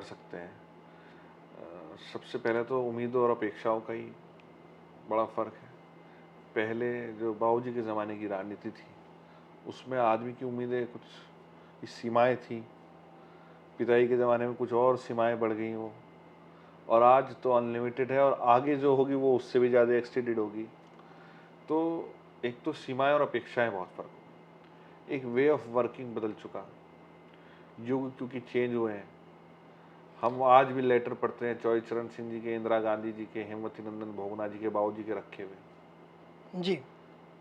सकते हैं। सबसे पहले तो उम्मीदों और अपेक्षाओं का ही बड़ा फ़र्क है। पहले जो बाबूजी के ज़माने की राजनीति थी, उसमें आदमी की उम्मीदें कुछ इस सीमाएँ थीं। पिताजी के ज़माने में कुछ और सीमाएँ बढ़ गई वो, और आज तो अनलिमिटेड है, और आगे जो होगी वो उससे भी ज़्यादा एक्सटेंडेड होगी। तो एक तो सीमाएँ और अपेक्षाएँ बहुत फ़र्क हो गई। एक वे ऑफ वर्किंग बदल चुका, युग क्योंकि चेंज हुए हैं। हम आज भी लेटर पढ़ते हैं चौधरी चरण सिंह जी के, इंदिरा गांधी जी के, हेमवती नंदन भोगना जी के, बाबूजी के रखे हुए, जी।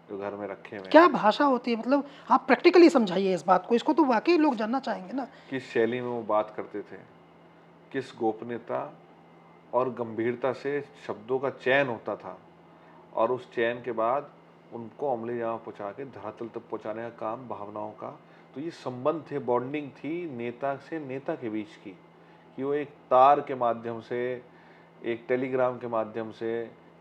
जो घर में रखे हुए क्या हैं। भाषा होती है, मतलब आप प्रैक्टिकली समझाइए इस बात को, इसको तो वाक़ई लोग जानना चाहेंगे ना। किस शैली में वो बात करते थे, किस गोपनीयता और गंभीरता से शब्दों का चयन होता था, और उस चयन के बाद उनको अमली जामा पहुँचा के धरातल तक पहुँचाने का काम भावनाओं का। तो ये संबंध थे, बॉन्डिंग थी नेता से नेता के बीच की, कि वो एक तार के माध्यम से, एक टेलीग्राम के माध्यम से,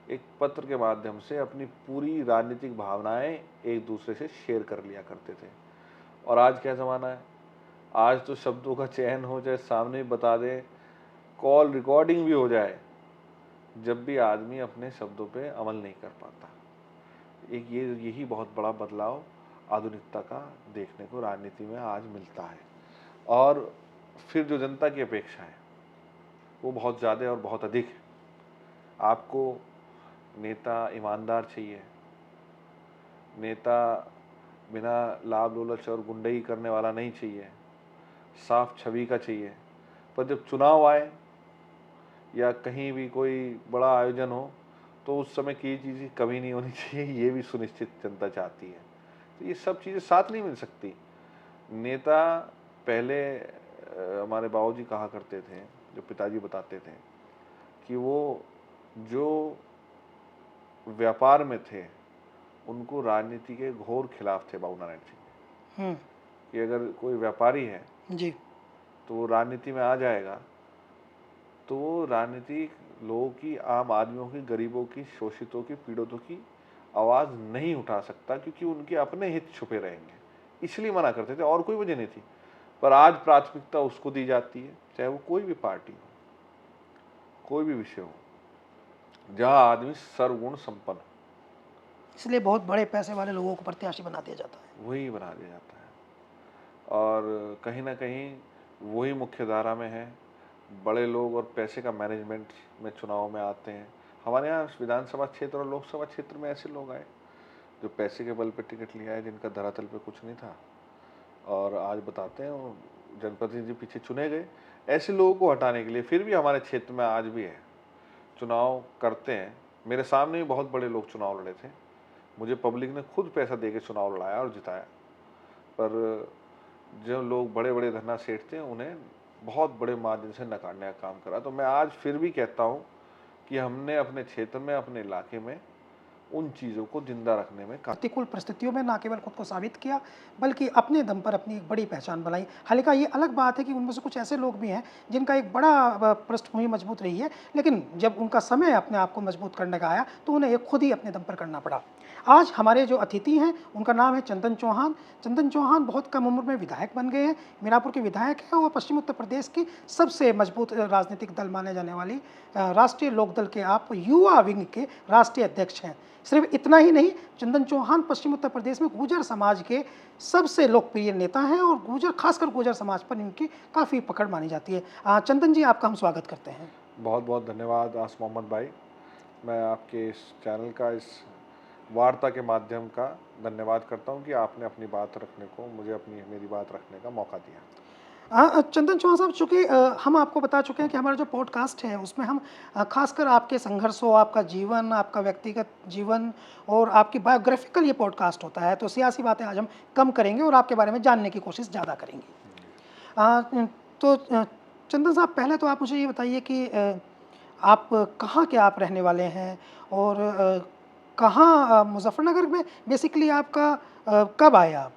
एक पत्र के माध्यम से अपनी पूरी राजनीतिक भावनाएं एक दूसरे से शेयर कर लिया करते थे। और आज क्या ज़माना है, आज तो शब्दों का चयन हो जाए, सामने बता दे, कॉल रिकॉर्डिंग भी हो जाए, जब भी आदमी अपने शब्दों पे अमल नहीं कर पाता। एक यही बहुत बड़ा बदलाव आधुनिकता का देखने को राजनीति में आज मिलता है। और फिर जो जनता की अपेक्षा है वो बहुत ज़्यादा और बहुत अधिक है। आपको नेता ईमानदार चाहिए, नेता बिना लाभ लोलच और गुंडई करने वाला नहीं चाहिए, साफ छवि का चाहिए। पर जब चुनाव आए या कहीं भी कोई बड़ा आयोजन हो, तो उस समय की चीज़ की कमी नहीं होनी चाहिए, ये भी सुनिश्चित जनता चाहती है। तो ये सब चीज़ें साथ नहीं मिल सकती। नेता पहले हमारे बाबूजी कहा करते थे, जो पिताजी बताते थे, कि वो जो व्यापार में थे, उनको राजनीति के घोर खिलाफ थे बाबू नारायण सिंह, हुँ। कि अगर कोई व्यापारी है जी। तो वो राजनीति में आ जाएगा, तो वो राजनीति लोगों की, आम आदमियों की, गरीबों की, शोषितों की, पीड़ितों की आवाज़ नहीं उठा सकता, क्योंकि उनके अपने हित छुपे रहेंगे, इसलिए मना करते थे, और कोई वजह नहीं थी। पर आज प्राथमिकता उसको दी जाती है, चाहे वो कोई भी पार्टी हो, कोई भी विषय हो, जहाँ आदमी सर्वगुण संपन्न हो, इसलिए बहुत बड़े पैसे वाले लोगों को प्रत्याशी बना दिया जाता है। वही बना दिया जाता है। और कहीं न कहीं वही मुख्य धारा में है। बड़े लोग और पैसे का मैनेजमेंट में चुनाव में आते हैं। हमारे यहाँ विधानसभा क्षेत्र और लोकसभा क्षेत्र में ऐसे लोग आए, जो पैसे के बल पे टिकट लिया है, जिनका धरातल पे कुछ नहीं था, और आज बताते हैं वो जनप्रतिनिधि पीछे चुने गए। ऐसे लोगों को हटाने के लिए फिर भी हमारे क्षेत्र में आज भी है, चुनाव करते हैं। मेरे सामने भी बहुत बड़े लोग चुनाव लड़े थे, मुझे पब्लिक ने खुद पैसा दे के चुनाव लड़ाया और जिताया। पर जो लोग बड़े-बड़े धन्ना सेठ थे, उन्हें बहुत बड़े मार्जिन से नकारने का काम करा। तो मैं आज फिर भी कहता हूँ कि हमने अपने क्षेत्र में, अपने इलाके में उन चीज़ों को ज़िंदा रखने में का। प्रतिकूल परिस्थितियों में ना केवल खुद को साबित किया, बल्कि अपने दम पर अपनी एक बड़ी पहचान बनाई। हालाँकि ये अलग बात है कि उनमें से कुछ ऐसे लोग भी हैं, जिनका एक बड़ा पृष्ठभूमि मजबूत रही है, लेकिन जब उनका समय अपने आप को मजबूत करने का आया, तो उन्हें ये खुद ही अपने दम पर करना पड़ा। आज हमारे जो अतिथि हैं, उनका नाम है चंदन चौहान। चंदन चौहान बहुत कम उम्र में विधायक बन गए हैं, मीरापुर के विधायक हैं और पश्चिमी उत्तर प्रदेश की सबसे मजबूत राजनीतिक दल माने जाने वाली राष्ट्रीय लोकदल के आप युवा विंग के राष्ट्रीय अध्यक्ष हैं। सिर्फ इतना ही नहीं, चंदन चौहान पश्चिम उत्तर प्रदेश में गुर्जर समाज के सबसे लोकप्रिय नेता हैं और गुर्जर, खासकर गुर्जर समाज पर इनकी काफ़ी पकड़ मानी जाती है। चंदन जी, आपका हम स्वागत करते हैं। बहुत-बहुत धन्यवाद आस मोहम्मद भाई। मैं आपके इस चैनल का, इस वार्ता के माध्यम का धन्यवाद करता हूँ कि आपने अपनी बात रखने को, मुझे अपनी मेरी बात रखने का मौका दिया। चंदन चौहान साहब, चूँकि हम आपको बता चुके हैं कि हमारा जो पॉडकास्ट है उसमें हम खासकर आपके संघर्षों, आपका जीवन, आपका व्यक्तिगत जीवन और आपकी बायोग्राफिकल ये पॉडकास्ट होता है, तो सियासी बातें आज हम कम करेंगे और आपके बारे में जानने की कोशिश ज़्यादा करेंगे। अ, तो चंदन साहब, पहले तो आप मुझे ये बताइए कि आप कहाँ के आप रहने वाले हैं और कहाँ मुज़फ़्फ़रनगर में बेसिकली आपका कब आए आप?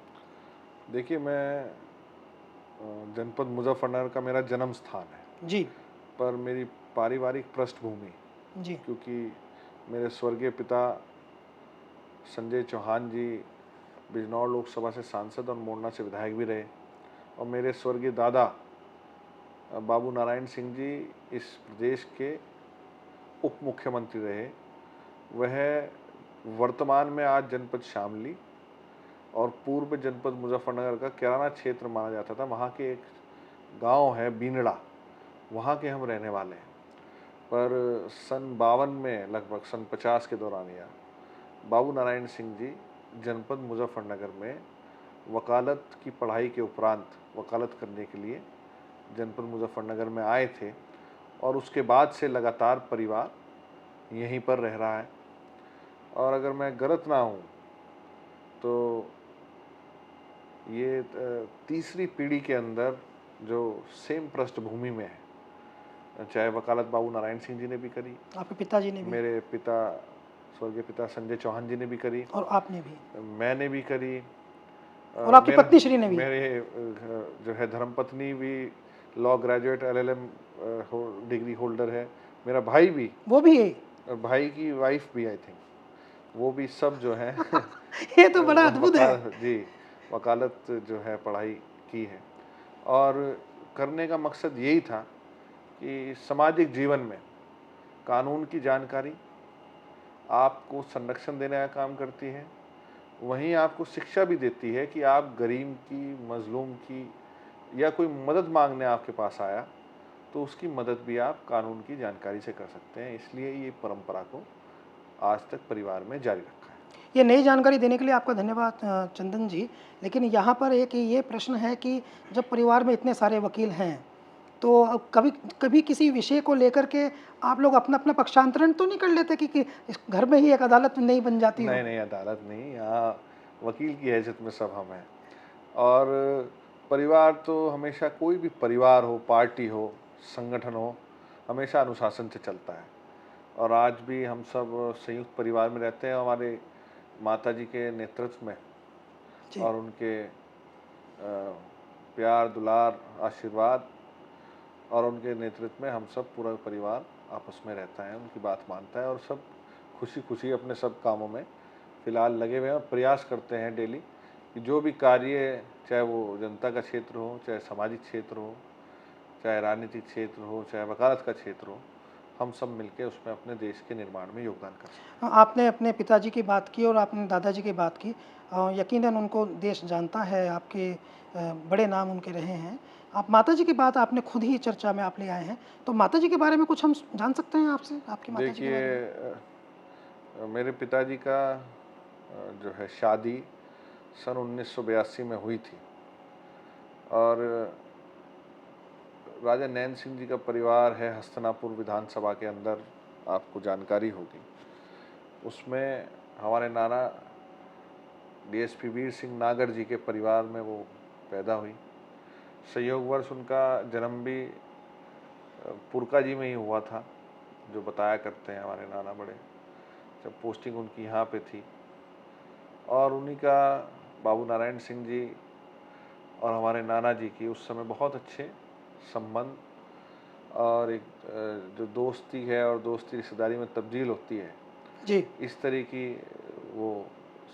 देखिए, मैं जनपद मुज़फ़्फ़रनगर का मेरा जन्म स्थान है, जी। पर मेरी पारिवारिक पृष्ठभूमि, जी। क्योंकि मेरे स्वर्गीय पिता संजय चौहान जी बिजनौर लोकसभा से सांसद और मोरना से विधायक भी रहे, और मेरे स्वर्गीय दादा बाबू नारायण सिंह जी इस प्रदेश के उप मुख्यमंत्री रहे। वह वर्तमान में आज जनपद शामली और पूर्व जनपद मुजफ्फरनगर का किराना क्षेत्र माना जाता था। वहाँ के एक गांव है बीनड़ा, वहाँ के हम रहने वाले हैं। पर सन 52 में, लगभग सन 50 के दौरान या बाबू नारायण सिंह जी जनपद मुजफ्फरनगर में वकालत की पढ़ाई के उपरांत वकालत करने के लिए जनपद मुजफ्फरनगर में आए थे, और उसके बाद से लगातार परिवार यहीं पर रह रहा है। और अगर मैं गलत ना हूँ तो ये तीसरी पीढ़ी के अंदर जो सेम पृष्ठभूमि में है, चाहे वकालत बाबू नारायण सिंह जी ने भी करी, आपके पिताजी ने भी मेरे पिता स्वर्गीय पिता संजय चौहान जी ने भी करी, और आपने भी मैंने भी करी, और आपकी मेरा पत्नी श्री ने भी। मेरे जो है धर्मपत्नी भी law graduate LLM degree holder है, मेरा भाई भी, वो भी है। और भाई की वाइफ भी, आई थिंक वो भी, सब जो है ये तो बड़ा अद्भुत है। जी वकालत जो है पढ़ाई की है। और करने का मकसद यही था कि सामाजिक जीवन में कानून की जानकारी आपको संरक्षण देने का काम करती है, वहीं आपको शिक्षा भी देती है कि आप गरीब की, मजलूम की, या कोई मदद मांगने आपके पास आया तो उसकी मदद भी आप कानून की जानकारी से कर सकते हैं। इसलिए ये परंपरा को आज तक परिवार में जारी रखा है। ये नई जानकारी देने के लिए आपका धन्यवाद चंदन जी। लेकिन यहाँ पर एक ये प्रश्न है कि जब परिवार में इतने सारे वकील हैं, तो अब कभी कभी किसी विषय को लेकर के आप लोग अपना अपना पक्षांतरण तो नहीं कर लेते कि इस घर में ही एक अदालत नहीं बन जाती हो? नहीं नहीं, अदालत नहीं, यहाँ वकील की हैसियत में सब हम हैं। और परिवार तो हमेशा, कोई भी परिवार हो, पार्टी हो, संगठन हो, हमेशा अनुशासन से चलता है। और आज भी हम सब संयुक्त परिवार में रहते हैं, हमारे माता जी के नेतृत्व में जी। और उनके प्यार, दुलार, आशीर्वाद और उनके नेतृत्व में हम सब पूरा परिवार आपस में रहता है, उनकी बात मानता है, और सब खुशी खुशी अपने सब कामों में फिलहाल लगे हुए हैं। प्रयास करते हैं डेली कि जो भी कार्य, चाहे वो जनता का क्षेत्र हो, चाहे सामाजिक क्षेत्र हो, चाहे राजनीतिक क्षेत्र हो, चाहे वकालत का क्षेत्र हो, हम सब मिलके उसमें अपने देश के निर्माण में योगदान कर सकते हाँ, आपने अपने पिताजी की बात की और आपने दादाजी की बात की। यकीनन उनको देश जानता है, आपके बड़े नाम उनके रहे हैं। आप माताजी की बात आपने खुद ही चर्चा में आप ले आए हैं, तो माताजी के बारे में कुछ हम जान सकते हैं आपसे, आपकी हैं। माताजी के देखिए, बारे में? मेरे पिताजी का जो है शादी सन 1982 में हुई थी, और राजा नैन सिंह जी का परिवार है हस्तिनापुर विधानसभा के अंदर, आपको जानकारी होगी। उसमें हमारे नाना DSP वीर सिंह नागर जी के परिवार में वो पैदा हुई। संयोगवश उनका जन्म भी पुरका जी में ही हुआ था, जो बताया करते हैं हमारे नाना बड़े, जब पोस्टिंग उनकी यहाँ पे थी। और उन्हीं का बाबू नारायण सिंह जी और हमारे नाना जी की उस समय बहुत अच्छे संबंध, और एक जो दोस्ती है और दोस्ती रिश्तेदारी में तब्दील होती है, जी। इस तरह की वो वो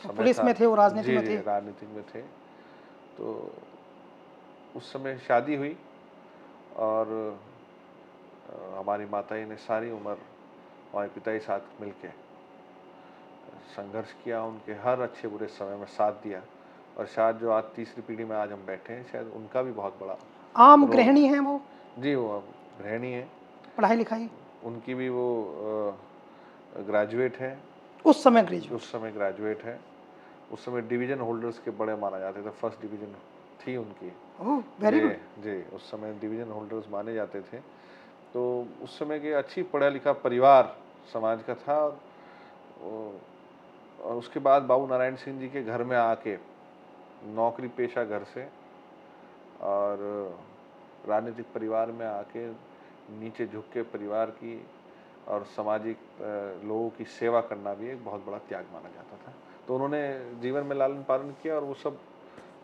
समय पुलिस था। में थे, वो राजनीति जी में जी, थे। राजनीतिक में थे। तो उस समय शादी हुई, और हमारी माता जी ने सारी उम्र हमारे पिता के साथ मिलके संघर्ष किया, उनके हर अच्छे बुरे समय में साथ दिया। और शायद जो आज तीसरी पीढ़ी में आज हम बैठे हैं, शायद उनका भी बहुत बड़ा आम रोल गृहिणी है। हैं वो, जी, वो अब गृहिणी है, पढ़ाई लिखाई उनकी भी वो ग्रेजुएट है, उस समय ग्रेजुएट। उस समय ग्रेजुएट है। उस समय डिवीजन होल्डर्स के बड़े माना जाते थे, फर्स्ट डिवीजन थी उनकी। ओह, वेरी जी गुड। जी, उस समय डिवीजन होल्डर्स माने जाते थे। तो उस समय के अच्छी पढ़ा लिखा परिवार समाज का था। और उसके बाद बाबू नारायण सिंह जी के घर में आके नौकरी पेशा घर से और राजनीतिक परिवार में आके नीचे झुक के परिवार की और सामाजिक लोगों की सेवा करना भी एक बहुत बड़ा त्याग माना जाता था। तो उन्होंने जीवन में लालन पालन किया, और वो सब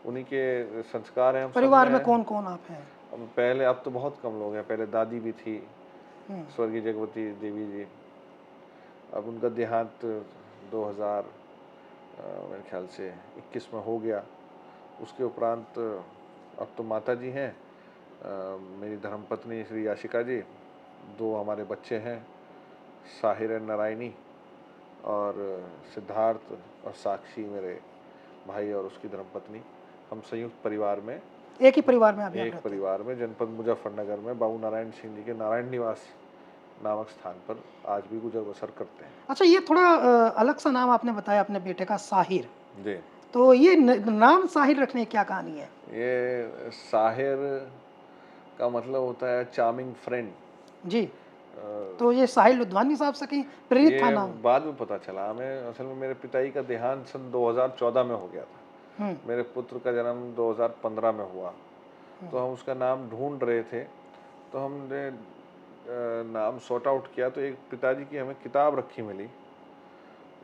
उन्हीं के संस्कार हैं हम सब परिवार में में हैं। कौन कौन आप हैं? अब पहले, अब तो बहुत कम लोग हैं, पहले दादी भी थी, हम्म, स्वर्गीय जगवती देवी जी। अब उनका देहांत 2000 मेरे ख्याल से 21 में हो गया। उसके उपरांत अब तो माता जी हैं, मेरी धर्मपत्नी श्री याशिका जी, 2 हमारे बच्चे हैं, साहिर एंड नारायणी, और सिद्धार्थ और साक्षी मेरे भाई और उसकी धर्मपत्नी। हम संयुक्त परिवार में, एक ही परिवार में अभी आप एक रहते हैं? परिवार में जनपद मुजफ्फरनगर में बाबू नारायण सिंह जी के नारायण निवास नामक स्थान पर आज भी गुजर बसर करते हैं। अच्छा, ये थोड़ा अलग सा नाम आपने बताया अपने बेटे का, साहिर। जी, तो ये नाम साहिर रखने की क्या कहानी है? ये साहिर का मतलब होता है चार्मिंग फ्रेंड। जी, तो ये साहिर लुधियानवी साहब से कहीं प्रेरित था ये नाम? बाद में पता चला हमें। असल में मेरे पिताजी का देहांत सन 2014 में हो गया था। हुँ, मेरे पुत्र का जन्म 2015 में हुआ, हुँ। तो हम उसका नाम ढूंढ रहे थे। तो हमने नाम सॉर्ट आउट किया, तो एक पिताजी की हमें किताब रखी मिली,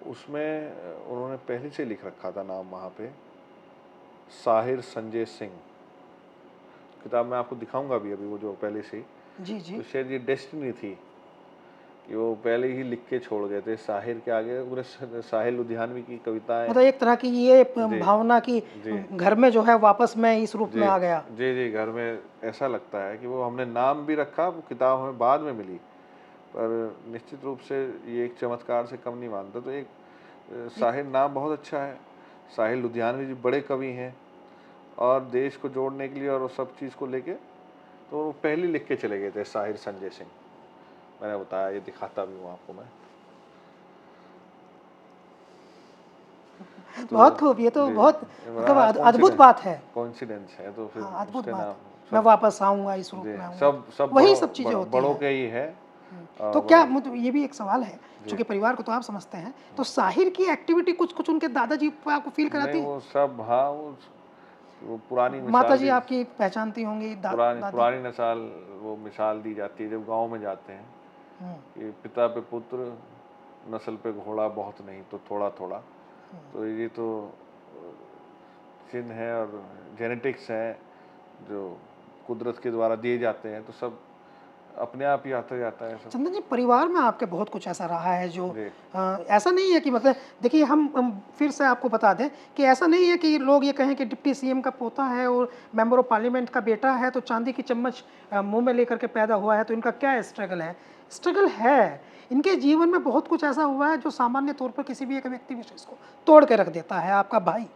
उसमें उन्होंने पहले से लिख रखा था नाम वहाँ पे, साहिर संजय सिंह। किताब मैं आपको दिखाऊंगा भी अभी, वो जो पहले से ही। जी, जी। तो शायद ये डेस्टिनी थी कि वो पहले ही लिख के छोड़ गए थे साहिर के आगे पूरे साहिर लुधियानवी की कविताएं। मतलब एक तरह की ये जी, भावना कि जी, घर में जो है वापस मैं इस रूप जी, में आ गया। जी, जी, घर में ऐसा लगता है कि वो हमने नाम भी रखा, वो किताब हमें बाद में मिली, पर निश्चित रूप से ये एक चमत्कार से कम नहीं मानता। तो एक एक साहिर नाम बहुत अच्छा है। साहिर लुधियानवी जी बड़े कवि हैं, और देश को जोड़ने के लिए और सब चीज़ को लेके तो वो पहले लिख के चले गए थे, साहिर संजय सिंह। मैंने बताया, ये दिखाता भी हूँ आपको मैं। तो बहुत खूब, ये तो जी, बहुत मतलब रहा अद्भुत बात है। कोइंसिडेंस है, तो फिर हाँ, अद्भुत उसके बात नाम है। मैं सब। वापस आऊँगा, इस रूप जी, में आऊँगा। सब वही सब चीज़ें होती बड़ों हैं। के ही है। तो क्या और मतलब ये भी एक सवाल है, जी, चूँकि परिवार को तो आप समझते हैं, तो साहिर की एक्टिविटी कुछ-कुछ उनके दादाजी पे आपको फ़ील नहीं कराती है? वो सब, हाँ, वो पुरानी मिसाल माताजी दी, आपकी पहचानती होंगी, दादी? पुरानी नसाल, वो मिसाल दी जाती है जब गांव में जाते हैं हुँ, कि पिता पे पुत्र, नस्ल पे घोड़ा, बहुत नहीं तो थोड़ा थोड़ा। तो ये तो चिन्ह है और जेनेटिक्स है जो कुदरत के द्वारा दिए जाते हैं, तो सब अपने आप ही आता जाता है सब। चंदन जी, परिवार में आपके बहुत कुछ ऐसा रहा है जो जी, ऐसा नहीं है कि मतलब देखिए हम फिर से आपको बता दें कि ऐसा नहीं है कि लोग ये कहें कि डिप्टी सीएम का पोता है और मेंबर ऑफ पार्लियामेंट का बेटा है तो चांदी की चम्मच मुंह में लेकर के पैदा हुआ है, तो इनका क्या स्ट्रगल है? स्ट्रगल है। इनके जीवन में बहुत कुछ ऐसा हुआ है जो सामान्य तौर पर किसी भी एक व्यक्ति विशेष को तोड़ के रख देता है। आपका भाई,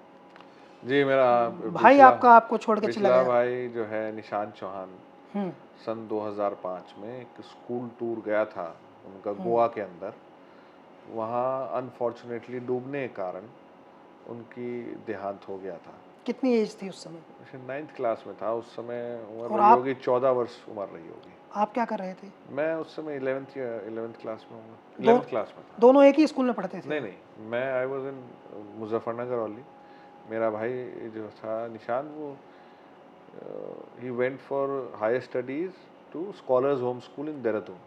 जी, मेरा भाई पिछला आपका आपको छोड़ के चला पिछला गया। भाई जो है निशांत चौहान, हुँ, सन 2005 में एक स्कूल टूर गया था उनका हुँ। गोवा के अंदर। वहाँ अनफॉर्चुनेटली डूबने के कारण उनकी देहांत हो गया था। कितनी एज थी उस समय? वैसे 9th क्लास में था उस समय, उम्र और रही होगी 14 वर्ष उम्र रही होगी। आप क्या कर रहे थे? मैं उस समय 11th क्लास में हूँ, दो 11th क्लास में था। दोनों एक ही स्कूल में पढ़ते थे नहीं आप? नहीं, मैं I was in Muzaffarnagar only. मेरा भाई जो था निशान, वो ही went for higher studies to scholars home school in Dehradun.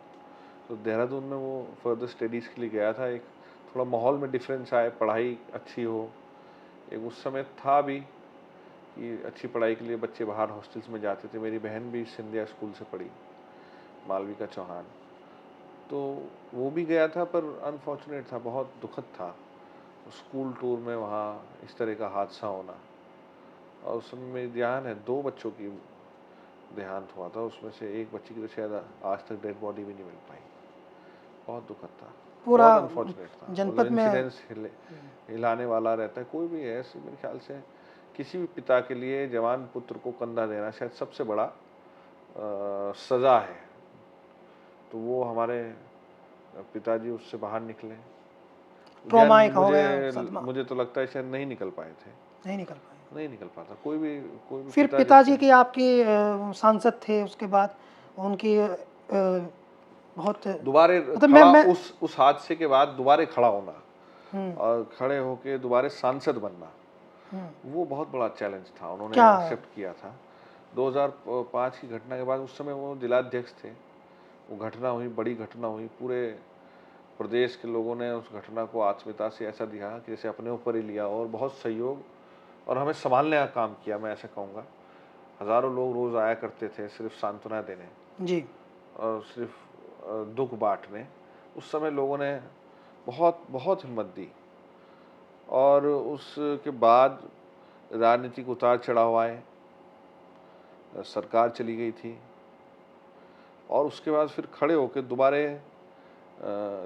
तो देहरादून में वो फर्दर स्टडीज़ के लिए गया था। एक थोड़ा माहौल में डिफरेंस आए, पढ़ाई अच्छी हो। एक उस समय था भी कि अच्छी पढ़ाई के लिए बच्चे बाहर हॉस्टल्स में जाते थे। मेरी बहन भी सिंधिया स्कूल से पढ़ी, मालविका चौहान। तो वो भी गया था, पर अनफॉर्चुनेट था, बहुत दुखद था स्कूल टूर में वहाँ इस तरह का हादसा होना। और उस समय मेरी ध्यान है 2 बच्चों की देहांत हुआ था, उसमें से एक बच्ची की तो शायद आज तक डेड बॉडी भी नहीं मिल पाई। बहुत दुखद था, पूरा बहुत अनफॉर्चुनेट था। मतलब जनपद में। इंसिडेंस हिलाने वाला रहता है। कोई भी है ऐसे, मेरे ख्याल से किसी भी पिता के लिए जवान पुत्र को कंधा देना शायद सबसे बड़ा सज़ा है। तो वो हमारे पिताजी उससे बाहर निकले, या ट्रॉमा एक हो गया, सदमा। मुझे तो लगता है शायद नहीं निकल पाए थे। नहीं निकल पाए। नहीं निकल पाता कोई भी फिर पिता पिताजी जैसे। की आपके सांसद थे, उसके बाद उनकी बहुत दोबारे मतलब मैं उस हादसे के बाद दोबारे खड़ा होना हुँ, और खड़े होके दोबारे सांसद बनना, हुँ। वो बहुत बड़ा चैलेंज था, उन्होंने क्या एक्सेप्ट किया था। 2005 की घटना के बाद, उस समय वो जिलाध्यक्ष थे, वो घटना हुई, बड़ी घटना हुई, पूरे प्रदेश के लोगों ने उस घटना को आत्मीयता से ऐसा दिया कि जैसे अपने ऊपर ही लिया, और बहुत सहयोग और हमें संभालने का काम किया, मैं ऐसा कहूँगा। हज़ारों लोग रोज़ आया करते थे सिर्फ सांत्वना देने जी, और सिर्फ दुख बांटने। उस समय लोगों ने बहुत बहुत हिम्मत दी, और उसके बाद राजनीतिक उतार चढ़ाव आए। सरकार चली गई थी और उसके बाद फिर खड़े होकर दोबारे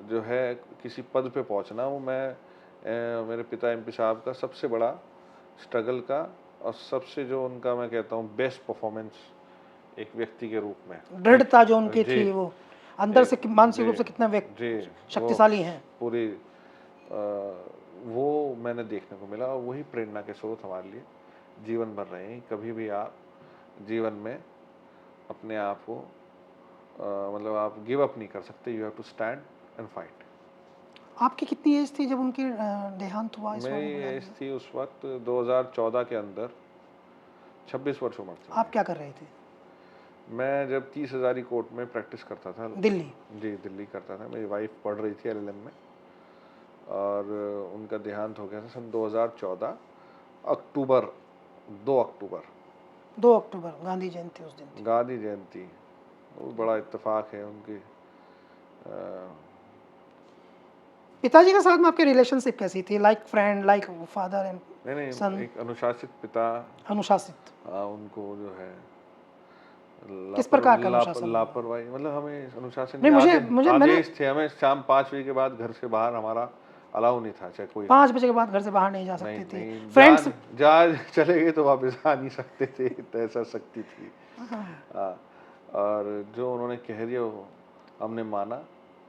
जो है किसी पद पे पहुंचना, वो मेरे पिता एमपी साहब का सबसे बड़ा स्ट्रगल का और सबसे जो उनका मैं कहता हूँ बेस्ट परफॉर्मेंस एक व्यक्ति के रूप में। दृढ़ता जो उनकी जी थी, वो अंदर से मानसिक जी रूप से कितना जी वो शक्तिशाली हैं। पूरी वो मैंने देखने को मिला और वही प्रेरणा के स्रोत हमारे लिए जीवन भर रहे हैं। कभी भी आप जीवन में अपने आप को मतलब आप गिव अप नहीं कर सकते, you have to stand and fight. आपकी कितनी एज थी जब उनकी देहांत हुआ इस मेरी वाले एज थी उस वक्त 2014 के अंदर 26 वर्ष उम्र थी आप क्या कर रहे थे? मैं जब 30 हज़ारी कोर्ट में प्रैक्टिस करता था। दिल्ली? जी दिल्ली करता था। मेरी वाइफ पढ़ रही थी एलएलएम में और उनका देहांत हो गया था सन 2014 अक्टूबर 2 अक्टूबर 2 अक्टूबर गांधी जयंती उस दिन थी। गांधी जयंती। वो बड़ा इत्तेफाक है उनकी। पिताजी के साथ में आपकी रिलेशनशिप कैसी थी? Like friend, like father and नहीं सन? एक अनुशासित पिता। अनुशासित? उनको जो है किस प्रकार का अनुशासन? लापरवाही मतलब हमें अनुशासन नहीं, नहीं, मुझे मैंने आदेश थे। हमें शाम 5 बजे के बाद घर से बाहर हमारा अलाउ नहीं था, चाहे कोई 5 बजे के बाद घर से बाहर नहीं जा नहीं सकते थे। नहीं फ्रेंड्स? जा चले गए तो वापस आ नहीं सकते थे, तो ऐसा शक्ति थी। और जो उन्होंने कह दिया वो हमने माना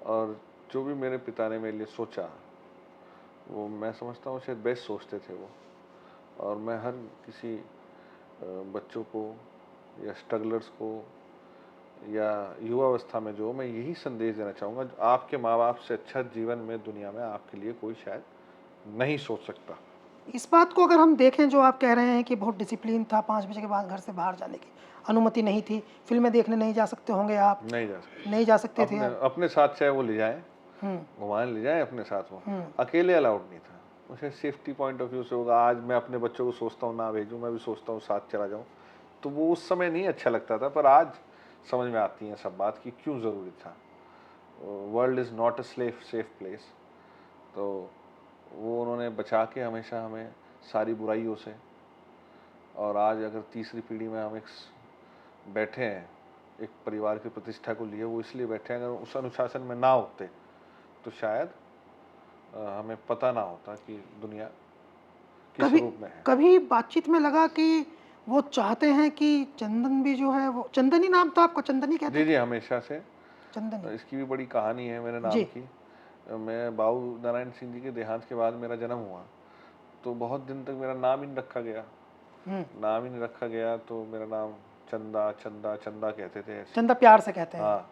और जो भी मेरे पिता ने मेरे लिए सोचा वो मैं समझता हूँ शायद बेस्ट सोचते थे वो। और मैं हर किसी बच्चों को या स्ट्रगलर्स को या युवा अवस्था में जो मैं यही संदेश देना चाहूँगा, आपके माँ बाप से अच्छा जीवन में दुनिया में आपके लिए कोई शायद नहीं सोच सकता। इस बात को अगर हम देखें जो आप कह रहे हैं कि बहुत डिसिप्लिन था, 5 बजे के बाद घर से बाहर जाने की अनुमति नहीं थी, फिल्में देखने नहीं जा सकते होंगे आप? नहीं जा सकते। नहीं जा सकते थे अपने आप? अपने साथ चाहे वो ले जाएं, हम्म, घुमाने ले जाएं अपने साथ, वो हम्म। अकेले अलाउड नहीं था। मुझे सेफ्टी पॉइंट ऑफ व्यू से होगा, आज मैं अपने बच्चों को सोचता हूँ ना भेजूँ, मैं भी सोचता हूँ साथ चला जाऊँ, तो वो उस समय नहीं अच्छा लगता था, पर आज समझ में आती है सब बात कि क्यों ज़रूरी था। World is not a safe place. तो वो उन्होंने बचा के हमेशा हमें सारी बुराइयों से। और आज अगर तीसरी पीढ़ी में हम एक बैठे हैं, एक परिवार की प्रतिष्ठा को लिए, वो इसलिए बैठे हैं, अगर उस अनुशासन में ना होते तो शायद हमें पता ना होता कि दुनिया किस कभी रूप में है। कभी बातचीत में लगा कि वो चाहते हैं कि चंदन भी जो है, वो चंदनी नाम था आपको, चंदनी कहते जी थे? जी हमेशा से। चंदनी? इसकी भी बड़ी कहानी है मेरे नाम जी। की। मैं बाबू नारायण सिंह जी के देहांत के बाद मेरा जन्म हुआ, तो बहुत दिन तक मेरा नाम ही नहीं रखा गया। नाम ही नहीं रखा गया तो मेरा नाम चंदा चंदा चंदा कहते थे ऐसे। चंदा प्यार से कहते हैं। हाँ,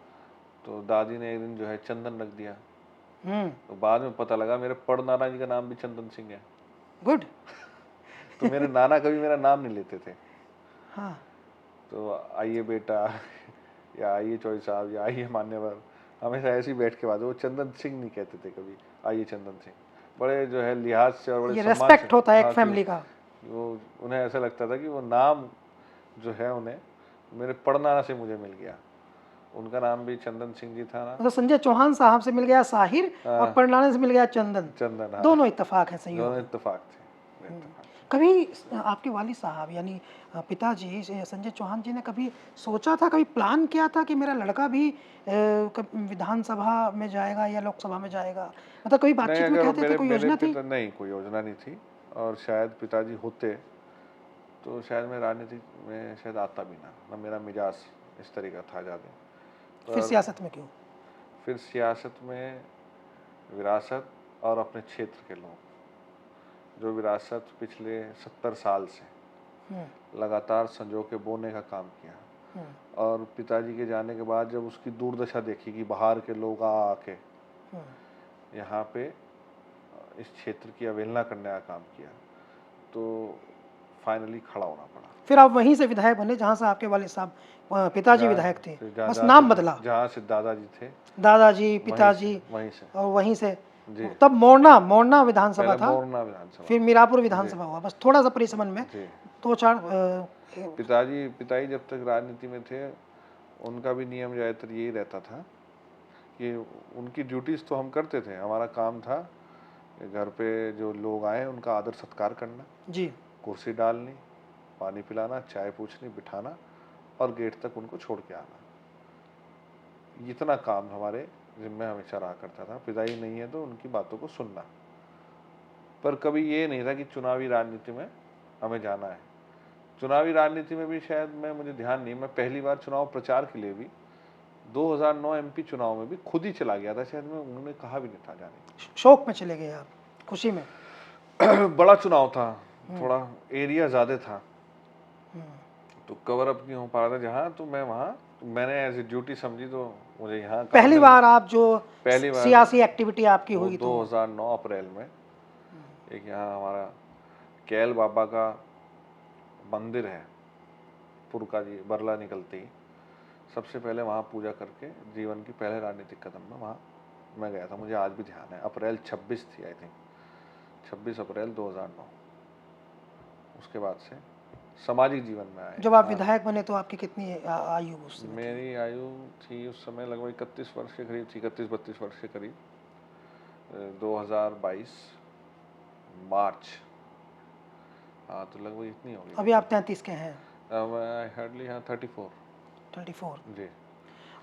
तो दादी ने एक दिन जो है चंदन रख दिया। हम्म। तो बाद में पता लगा मेरे पड़ नाना जी का नाम भी चंदन सिंह है। गुड। तो मेरे नाना कभी मेरा नाम नहीं लेते थे। हाँ। तो आइए बेटा या आइए चौधरी साहब या आइए मान्यवर, हमेशा ऐसे ही बैठ के बात, वो चंदन सिंह नहीं कहते थे कभी, आइए चंदन सिंह। बड़े जो है लिहाज से और बड़े ये सम्मान रेस्पेक्ट से। होता है एक हाँ, फैमिली का। वो उन्हें ऐसा लगता था कि वो नाम जो है उन्हें मेरे पड़नाना से मुझे मिल गया। उनका नाम भी चंदन सिंह जी था ना। मतलब संजय चौहान साहब से मिल गया साहिर और परनाने से मिल गया चंदन। चंदन, हाँ, दोनों इत्तेफाक हैं, संयोग। दोनों इत्तेफाक थे, इत्तेफाक। कभी आपके वालिद साहब यानी पिताजी संजय चौहान जी ने कभी सोचा था, कभी प्लान किया था कि मेरा लड़का भी विधानसभा में जाएगा या लोकसभा में जाएगा? मतलब कभी नहीं, बातचीत में अगर कहते थे, मेरे कोई मेरे योजना थी? पिता नहीं, कोई योजना नहीं थी। और शायद पिताजी होते तो शायद मैं राजनीति में शायद आता भी ना मेरा मिजाज इस तरह का था ज़्यादा। फिर पर सियासत में क्यों? फिर सियासत में विरासत और अपने क्षेत्र के लोग, जो विरासत पिछले 70 साल से लगातार संजो के बोने का काम किया। और पिताजी के जाने के बाद जब उसकी दुर्दशा देखी कि बाहर के लोग आके यहाँ पे इस क्षेत्र की अवहेलना करने का काम किया, तो फाइनली खड़ा होना पड़ा। फिर आप वहीं से विधायक बने जहाँ से आपके वालिद साहब पिताजी विधायक थे, बस नाम बदला। जहाँ से दादाजी थे, दादाजी, पिताजी, वहीं से और वहीं से। जी। तब मोरना विधानसभा था, मोरना विधानसभा, फिर मीरापुर विधानसभा हुआ, बस थोड़ा सा परिसमन में जी। 2-4 पिताजी जब तक राजनीति में थे उनका भी नियम ज़्यादातर यही रहता था कि उनकी ड्यूटीज़ तो हम करते थे, हमारा काम था घर पे जो लोग आए उनका आदर सत्कार करना जी। कुर्सी डालनी, पानी पिलाना, चाय पूछनी, बिठाना और गेट तक उनको छोड़ के आना। इतना काम हमारे जिम्मे हमेशा रहा करता था। फिदाई नहीं है तो उनकी बातों को सुनना, पर कभी ये नहीं था कि चुनावी राजनीति में हमें जाना है। चुनावी राजनीति में भी शायद मुझे ध्यान नहीं, मैं पहली बार चुनाव प्रचार के लिए भी 2009 एमपी चुनाव में भी खुद ही चला गया था। शायद मैं उन्होंने कहा भी नहीं था जाने शौक में चले गए आप, खुशी में? के। बड़ा चुनाव था, थोड़ा एरिया ज्यादा था, तो कवर अप नहीं हो पा रहा था जहाँ, तो मैं वहाँ, तो मैंने एज ए ड्यूटी समझी, तो मुझे यहाँ काम पहली बार आप जो पहली बार सियासी एक्टिविटी आपकी वो हुई तो 2009 अप्रैल में एक यहाँ हमारा कैल बाबा का मंदिर है, पुरका जी बरला निकलते ही, सबसे पहले वहाँ पूजा करके जीवन की पहले राजनीतिक कदम में वहाँ मैं गया था। मुझे आज भी ध्यान है, अप्रैल 26 थी आई थिंक, 26 अप्रैल 2009। उसके बाद से सामाजिक जीवन में आए। जब आप विधायक बने तो आपकी कितनी आयु उस समय? मेरी आयु थी उस समय लगभग 31 वर्ष के करीब थी, 31-32 वर्ष के करीब। 2022 मार्च, हाँ तो लगभग इतनी होगी। अभी आप 33 के हैं? मैं हार्डली हाँ 34 जी।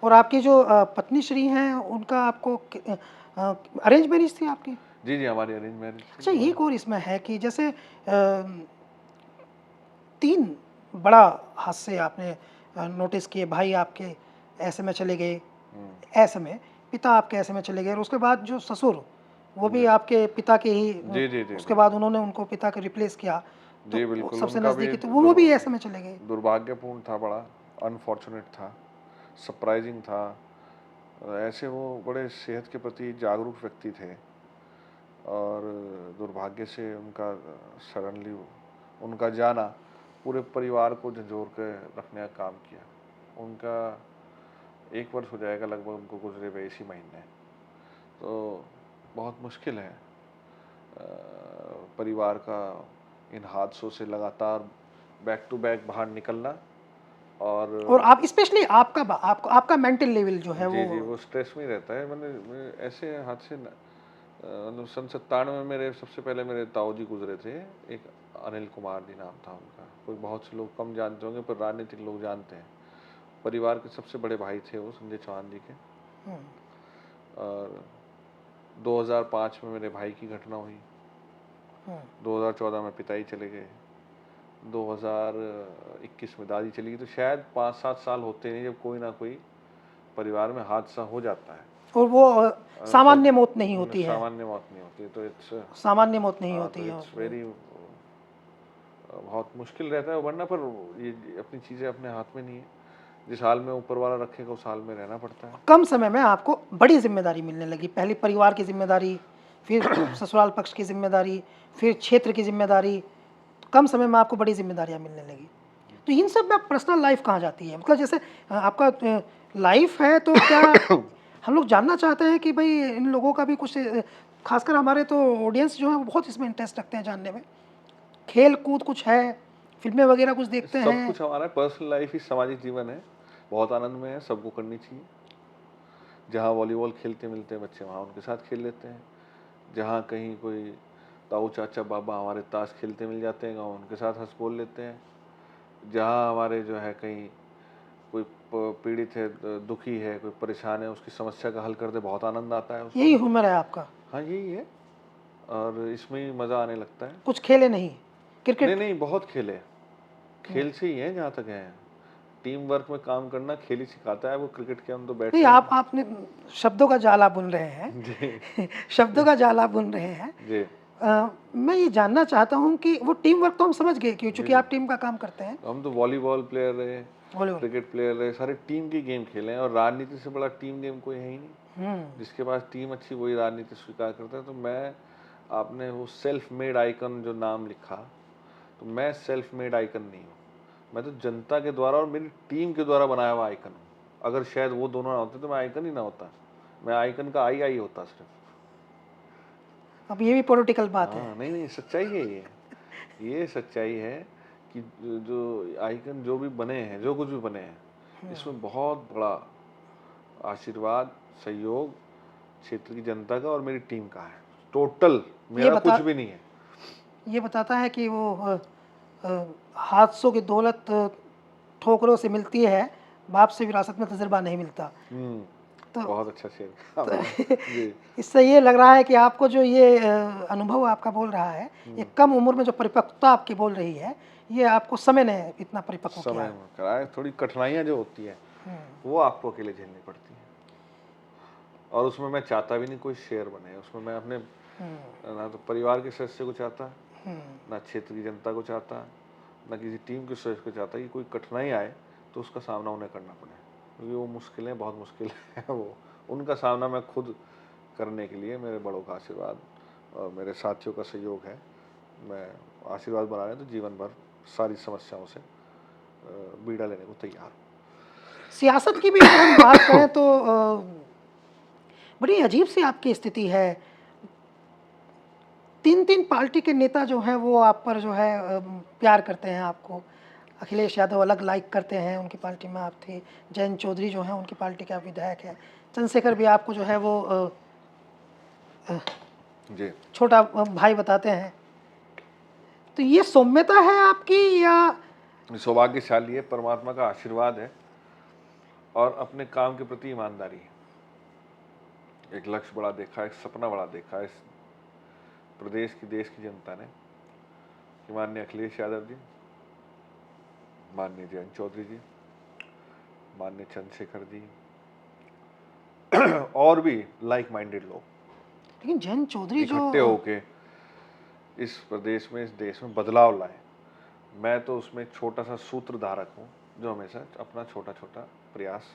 और आपकी जो पत्नी श्री हैं उनका आपको अरेंज मैरिज थी आपकी? जी जी, हमारी अरेंज मैरिज। अच्छा, एक और इसमें है कि जैसे 3 बड़ा हादसे आपने नोटिस किए। भाई आपके ऐसे में चले गए, ऐसे में पिता आपके ऐसे में चले गए, और उसके बाद जो ससुर, वो भी आपके पिता के ही, जी जी जी उसके बाद उन्होंने उनको पिता के रिप्लेस किया, तो जी बिल्कुल। सबसे उनका भी नज़दीकी, तो वो भी ऐसे में चले गए। दुर्भाग्यपूर्ण था, बड़ा अनफॉर्चुनेट था, सरप्राइजिंग था। ऐसे वो बड़े सेहत के प्रति जागरूक व्यक्ति थे, और दुर्भाग्य से उनका सडनली उनका जाना पूरे परिवार को झंझोर के रखने का काम किया। उनका 1 वर्ष हो जाएगा लगभग उनको गुजरे हुए इसी महीने, तो बहुत मुश्किल है परिवार का इन हादसों से लगातार बैक टू बैक बाहर निकलना। और आप स्पेशली आपका मेंटल लेवल जो है जी जी, वो स्ट्रेस में ही रहता है। मैंने ऐसे हादसे मतलब सन 97 में मेरे सबसे पहले मेरे ताऊ जी गुजरे थे, एक अनिल कुमार जी नाम था उनका। कोई बहुत से लोग कम जानते होंगे, पर राजनीतिक लोग जानते हैं। परिवार के सबसे बड़े भाई थे वो, संजय चौहान जी के। और 2005 में मेरे भाई की घटना हुई, 2014 में पिताजी चले गए, 2021 में दादी चली गई। तो शायद 5-7 साल होते नहीं जब कोई ना कोई परिवार में हादसा हो जाता है, और वो सामान्य मौत नहीं होती है। सामान्य मौत नहीं होती, तो इट्स सामान्य मौत नहीं होती तो है। इट्स वेरी बहुत मुश्किल रहता है वरना, पर ये अपनी चीज़ें अपने हाथ में नहीं है। जिस हाल में ऊपर वाला रखेगा उस हाल में रहना पड़ता है। कम समय में आपको बड़ी जिम्मेदारी मिलने लगी, पहले परिवार की जिम्मेदारी, फिर ससुराल पक्ष की जिम्मेदारी, फिर क्षेत्र की जिम्मेदारी, कम समय में आपको बड़ी जिम्मेदारियां मिलने लगी। तो इन सब में पर्सनल लाइफ कहाँ जाती है? मतलब जैसे आपका लाइफ है, तो क्या हम लोग जानना चाहते हैं कि भाई इन लोगों का भी कुछ, खासकर हमारे तो ऑडियंस जो है वो बहुत इसमें इंटरेस्ट रखते हैं जानने में। खेल कूद कुछ है, फिल्में वगैरह कुछ देखते सब हैं? कुछ हमारा पर्सनल लाइफ ही सामाजिक जीवन है, बहुत आनंद में है, सबको करनी चाहिए। जहाँ वॉलीबॉल खेलते मिलते हैं बच्चे, वहाँ उनके साथ खेल लेते हैं। जहाँ कहीं कोई ताऊ चाचा बाबा हमारे ताश खेलते मिल जाते हैं, उनके साथ हंस बोल लेते हैं। जहाँ हमारे जो है कहीं कोई पीड़ित है, दुखी है, कोई परेशान है, उसकी समस्या का हल करते बहुत आनंद आता है उसको। यही हुनर है आपका? हाँ यही है, और इसमें ही मज़ा आने लगता है। कुछ खेले नहीं? क्रिकेट? नहीं नहीं, बहुत खेले, खेल से ही है जहाँ तक है। टीम वर्क में काम करना खेल ही सिखाता है, वो क्रिकेट के हम तो बैठ नहीं, आपने शब्दों का जाल आप बुन रहे हैं। जी शब्दों का जाल आप बुन रहे हैं। जी। मैं ये जानना चाहता हूँ कि वो टीम वर्क तो हम समझ गए, क्यों, चूंकि आप टीम का काम करते हैं। हम तो वॉलीबॉल प्लेयर रहे, वॉलीबॉल। क्रिकेट प्लेयर रहे, सारे टीम के गेम खेले हैं, और राजनीति से बड़ा टीम गेम कोई है ही नहीं। जिसके पास टीम अच्छी वही राजनीति स्वीकार करता है। तो मैं, आपने वो सेल्फ मेड आइकन जो नाम लिखा, तो मैं सेल्फ मेड आइकन नहीं हूँ, मैं तो जनता के द्वारा और मेरी टीम के द्वारा बनाया हुआ आइकन हूँ। अगर शायद वो दोनों ना होते तो मैं आइकन ही ना होता, मैं आइकन का आई होता सिर्फ। अब ये भी पॉलिटिकल बात है। नहीं नहीं, सच्चाई है ये सच्चाई है कि जो आइकन जो भी बने हैं, जो कुछ भी बने हैं, इसमें बहुत बड़ा आशीर्वाद, सहयोग क्षेत्र की जनता का और मेरी टीम का है। टोटल मेरा कुछ भी नहीं है। ये बताता है कि वो हादसों की दौलत ठोकरों से मिलती है, बाप से विरासत में तजुर्बा नहीं मिलता। तो बहुत अच्छा शेर आपने। जी। इससे ये लग रहा है कि आपको जो ये अनुभव आपका बोल रहा है, ये कम उम्र में जो परिपक्वता आपकी बोल रही है, ये आपको समय ने इतना परिपक्व किया समय है। में कराए, थोड़ी कठिनाइयाँ जो होती है वो आपको अकेले झेलनी पड़ती हैं, और उसमें मैं चाहता भी नहीं कोई शेर बने। उसमें मैं अपने ना तो परिवार के सदस्य को चाहता, ना क्षेत्र की जनता को चाहता, ना किसी टीम के सदस्य को चाहता कि कोई कठिनाई आए तो उसका सामना उन्हें करना पड़े, क्योंकि वो मुश्किलें बहुत मुश्किल है। वो उनका सामना मैं खुद करने के लिए मेरे बड़ों का आशीर्वाद और मेरे साथियों का सहयोग है। मैं आशीर्वाद बना रहे तो जीवन भर सारी समस्याओं से बीड़ा लेने को तैयार हूँ। सियासत की भी अगर हम बात करें तो बड़ी अजीब सी आपकी स्थिति है। 3 पार्टी के नेता जो हैं वो आप पर जो है प्यार करते हैं आपको। अखिलेश यादव अलग लाइक करते हैं, उनकी पार्टी में आप थे। जयंत चौधरी जो हैं उनकी पार्टी के आप विधायक हैं। चंद्रशेखर भी आपको जो है वो जी। छोटा भाई बताते हैं। तो ये सौम्यता है आपकी या सौभाग्यशाली है, परमात्मा का आशीर्वाद है और अपने काम के प्रति ईमानदारी है। एक लक्ष्य बड़ा देखा, एक सपना बड़ा देखा इस प्रदेश की, देश की जनता ने कि माननीय अखिलेश यादव जी, माननीय जयंत चौधरी जी, माननीय चंद्रशेखर जी और भी लाइक माइंडेड लोग लेकिन जयंत चौधरी जो इकट्ठे होके इस प्रदेश में, इस देश में बदलाव लाए। मैं तो उसमें एक छोटा सा सूत्रधारक हूँ जो हमेशा अपना छोटा छोटा प्रयास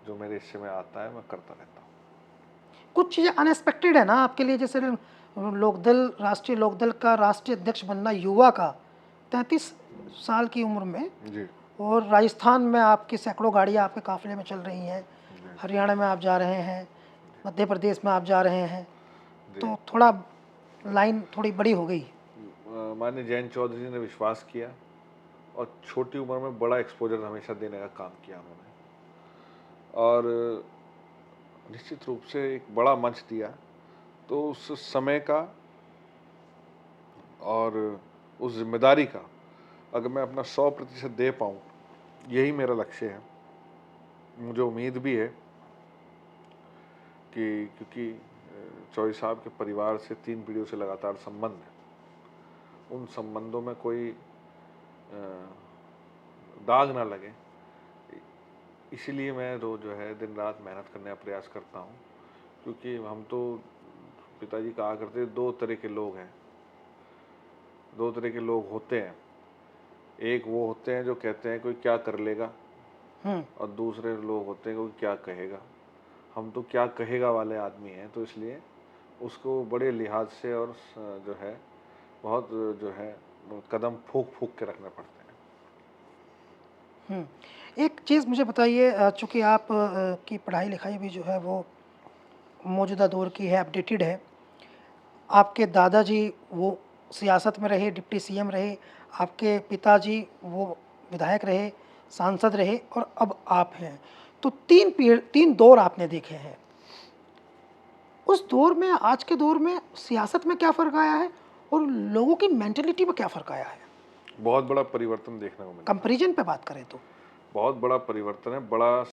जो मेरे हिस्से में आता है मैं करता रहता हूँ। कुछ चीज़ें अनएक्सपेक्टेड है ना आपके लिए, जैसे लोकदल, राष्ट्रीय लोकदल का राष्ट्रीय अध्यक्ष बनना युवा का 33 साल की उम्र में, जी। और राजस्थान में आपकी सैकड़ों गाड़ियाँ आपके काफिले में चल रही हैं, हरियाणा में आप जा रहे हैं, मध्य प्रदेश में आप जा रहे हैं, तो थोड़ा लाइन थोड़ी बड़ी हो गई। माननीय जयंत चौधरी जी ने विश्वास किया और छोटी उम्र में बड़ा एक्सपोजर हमेशा देने का काम किया उन्होंने, और निश्चित रूप से एक बड़ा मंच दिया। तो उस समय का और उस जिम्मेदारी का अगर मैं अपना 100% दे पाऊँ, यही मेरा लक्ष्य है। मुझे उम्मीद भी है कि क्योंकि चौधरी साहब के परिवार से 3 पीढ़ियों से लगातार संबंध है, उन संबंधों में कोई दाग ना लगे, इसीलिए मैं जो है दिन रात मेहनत करने का प्रयास करता हूँ। क्योंकि हम तो, पिताजी कहा करते, 2 तरह के लोग हैं, 2 तरह के लोग होते हैं। एक वो होते हैं जो कहते हैं कोई क्या कर लेगा, और दूसरे लोग होते हैं कोई क्या कहेगा। हम तो क्या कहेगा वाले आदमी हैं, तो इसलिए उसको बड़े लिहाज से और जो है बहुत जो है कदम फूंक फूंक के रखने पड़ते हैं। एक चीज़ मुझे बताइए, चूँकि आप की पढ़ाई लिखाई भी जो है वो मौजूदा दौर की है, अपडेटेड है। आपके दादाजी वो सियासत में रहे, डिप्टी सीएम रहे, आपके पिताजी वो विधायक रहे, सांसद रहे, और अब आप हैं। तो 3 दौर आपने देखे हैं। उस दौर में, आज के दौर में सियासत में क्या फ़र्क आया है और लोगों की मेंटालिटी में क्या फ़र्क आया है? बहुत बड़ा परिवर्तन देखने को मिला। कंपैरिजन पे बात करें तो बहुत बड़ा परिवर्तन है, बड़ा